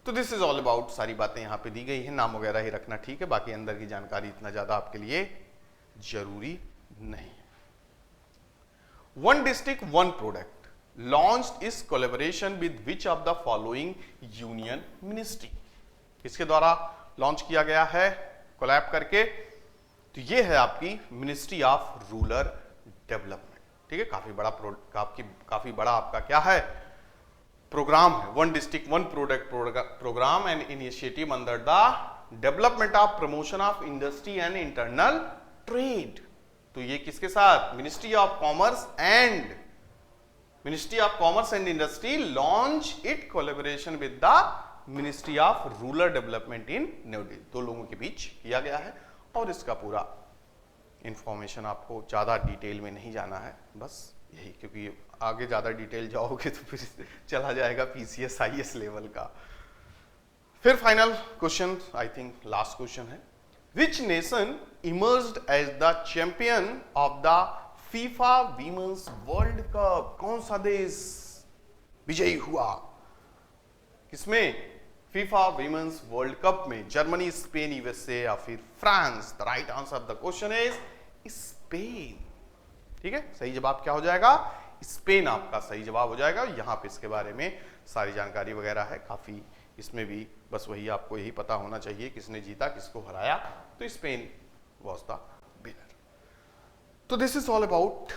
A: तो दिस इज ऑल अबाउट, सारी बातें यहाँ पे दी गई हैं, नाम वगैरह ही रखना ठीक है, बाकी अंदर की जानकारी इतना ज्यादा आपके लिए जरूरी नहीं है। One district one product launched is collaboration with which of the following union ministry? किसके द्वारा लॉन्च किया गया है कोलैब करके? तो ये है आपकी मिनिस्ट्री ऑफ रूरल डेवलपमेंट। ठीक है, काफी बड़ा आपका क्या है प्रोग्राम है। One district one product programme and initiative under the development of promotion of industry and internal trade. तो ये किसके साथ? Ministry of commerce and industry launch it collaboration with the ministry of rural development in New Delhi. दो लोगों के बीच किया गया है और इसका पूरा इंफॉर्मेशन आपको ज्यादा डिटेल में नहीं जाना है, बस यही, क्योंकि आगे ज्यादा डिटेल जाओगे तो फिर चला जाएगा PCS IS लेवल का। फिर final question, I think last question है। Which nation emerged as the champion of the FIFA women's world cup? कौन सा देश विजयी हुआ किसमें? फीफा वीमेंस वर्ल्ड कप में। जर्मनी, स्पेन, USA या फिर France? The right answer of the question is Spain. ठीक है, सही जवाब क्या हो जाएगा? स्पेन आपका सही जवाब हो जाएगा। यहां पे इसके बारे में सारी जानकारी वगैरह है काफी, इसमें भी बस वही आपको यही पता होना चाहिए किसने जीता, किसको हराया। तो स्पेन वाज द विनर। तो this is all about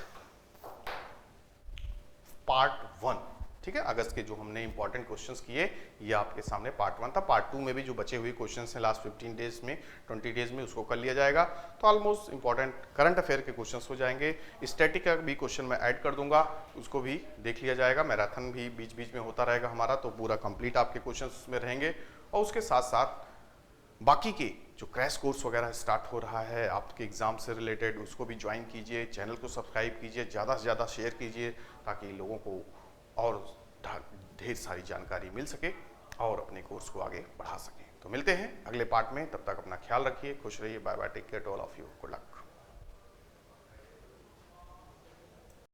A: part 1। ठीक है, अगस्त के जो हमने इंपॉर्टेंट क्वेश्चंस किए ये आपके सामने पार्ट 1 था। पार्ट 2 में भी जो बचे हुए क्वेश्चंस हैं लास्ट 15 डेज में 20 डेज में उसको कर लिया जाएगा। तो ऑलमोस्ट इंपॉर्टेंट करंट अफेयर के क्वेश्चंस हो जाएंगे। स्टैटिक का भी क्वेश्चन मैं ऐड कर दूंगा, उसको भी देख लिया जाएगा। मैराथन भी बीच बीच में होता रहेगा हमारा, तो पूरा कंप्लीट आपके क्वेश्चन उसमें रहेंगे। और उसके साथ साथ बाकी के जो क्रैश कोर्स वगैरह स्टार्ट हो रहा है आपके एग्जाम से रिलेटेड, उसको भी ज्वाइन कीजिए, चैनल को सब्सक्राइब कीजिए, ज़्यादा से ज़्यादा शेयर कीजिए ताकि लोगों को और ढेर सारी जानकारी मिल सके और अपने कोर्स को आगे बढ़ा सकें। तो मिलते हैं अगले पार्ट में, तब तक अपना ख्याल रखिए, खुश रहिए, bye bye, take care to all of you, good luck.